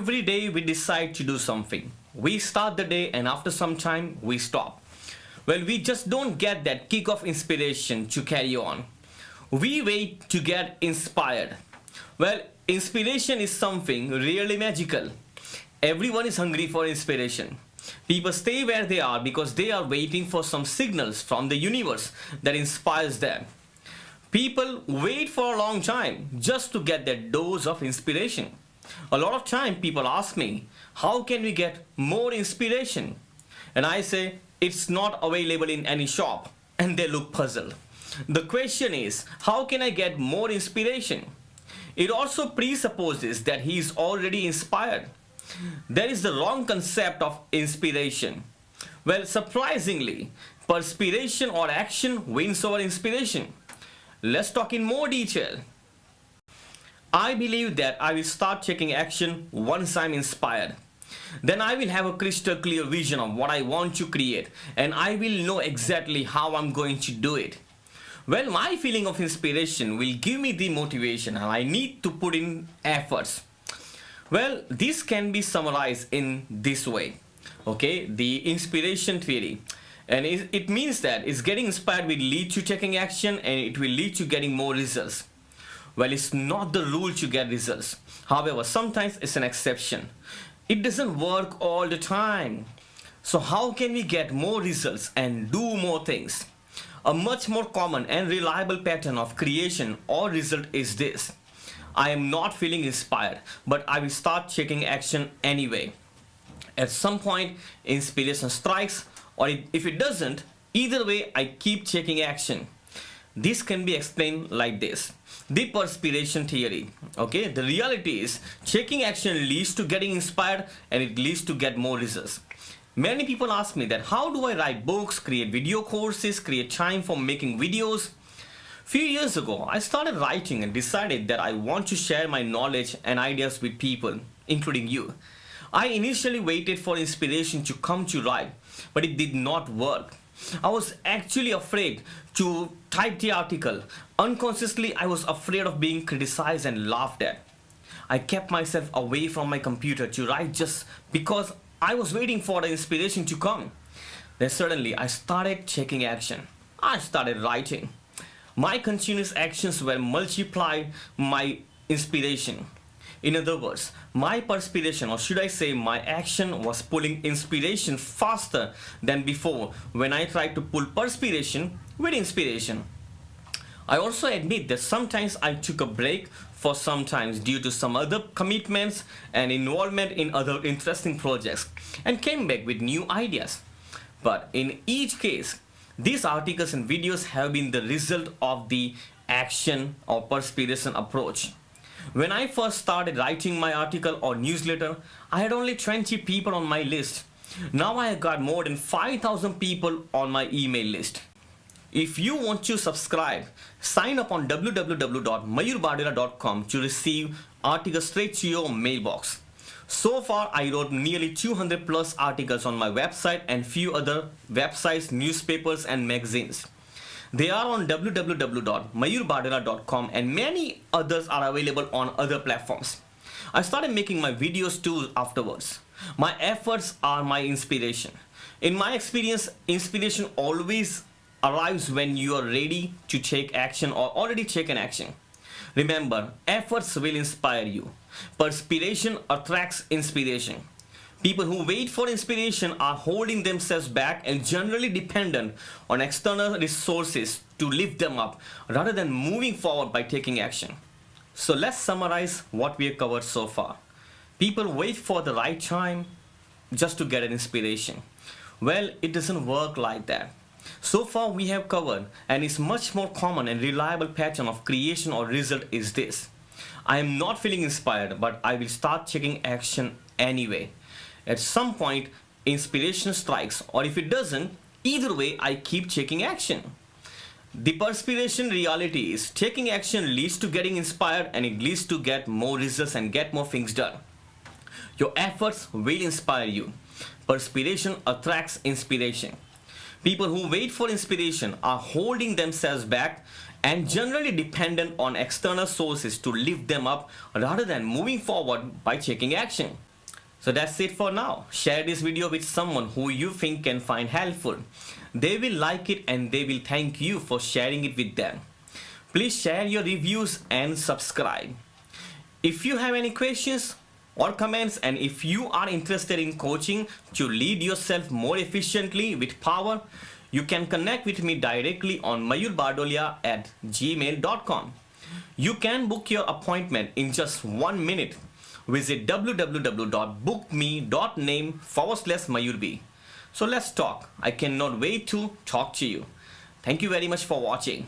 Every day we decide to do something. We start the day and after some time we stop. Well, we just don't get that kick of inspiration to carry on. We wait to get inspired. Well, inspiration is something really magical. Everyone is hungry for inspiration. People stay where they are because they are waiting for some signals from the universe that inspires them. People wait for a long time just to get that dose of inspiration. A lot of time people ask me, how can we get more inspiration? And I say, it's not available in any shop. And they look puzzled. The question is, how can I get more inspiration? It also presupposes that he is already inspired. There is the wrong concept of inspiration. Well, surprisingly, perspiration or action wins over inspiration. Let's talk in more detail. I believe that I will start taking action once I'm inspired. Then I will have a crystal clear vision of what I want to create and I will know exactly how I'm going to do it. Well, my feeling of inspiration will give me the motivation and I need to put in efforts. Well, this can be summarized in this way. Okay, the inspiration theory. And it means that it's getting inspired will lead to taking action and it will lead to getting more results. Well, it's not the rule to get results. However, sometimes it's an exception. It doesn't work all the time. So how can we get more results and do more things? A much more common and reliable pattern of creation or result is this. I am not feeling inspired, but I will start taking action anyway. At some point, inspiration strikes, or if it doesn't, either way, I keep taking action. This can be explained like this. The perspiration theory. Okay, the reality is taking action leads to getting inspired and it leads to get more results. Many people ask me that how do I write books, create video courses, create time for making videos? Few years ago, I started writing and decided that I want to share my knowledge and ideas with people, including you. I initially waited for inspiration to come to write, but it did not work. I was actually afraid to type the article. Unconsciously, I was afraid of being criticized and laughed at. I kept myself away from my computer to write just because I was waiting for the inspiration to come. Then suddenly, I started taking action. I started writing. My continuous actions were multiplied my inspiration. In other words, my perspiration, or should I say my action, was pulling inspiration faster than before when I tried to pull perspiration with inspiration. I also admit that sometimes I took a break for some times due to some other commitments and involvement in other interesting projects and came back with new ideas. But in each case, these articles and videos have been the result of the action or perspiration approach. When I first started writing my article or newsletter, I had only 20 people on my list. Now I have got more than 5,000 people on my email list. If you want to subscribe, sign up on www.mayurbadera.com to receive articles straight to your mailbox. So far, I wrote nearly 200 plus articles on my website and few other websites, newspapers and magazines. They are on www.mayurbadera.com and many others are available on other platforms. I started making my videos too afterwards. My efforts are my inspiration. In my experience, inspiration always arrives when you are ready to take action or already taken action. Remember, efforts will inspire you. Perspiration attracts inspiration. People who wait for inspiration are holding themselves back and generally dependent on external resources to lift them up rather than moving forward by taking action. So let's summarize what we have covered so far. People wait for the right time just to get an inspiration. Well, it doesn't work like that. So far we have covered, and it's much more common and reliable pattern of creation or result is this. I am not feeling inspired, but I will start taking action anyway. At some point, inspiration strikes, or if it doesn't, either way, I keep taking action. The perspiration reality is taking action leads to getting inspired and it leads to get more results and get more things done. Your efforts will inspire you. Perspiration attracts inspiration. People who wait for inspiration are holding themselves back and generally dependent on external sources to lift them up rather than moving forward by taking action. So that's it for now. Share this video with someone who you think can find helpful. They will like it and they will thank you for sharing it with them. Please share your reviews and subscribe. If you have any questions or comments, and if you are interested in coaching to lead yourself more efficiently with power, you can connect with me directly on mayurbadolia@gmail.com. You can book your appointment in just 1 minute. Visit www.bookme.name/Mayurb. So let's talk. I cannot wait to talk to you. Thank you very much for watching.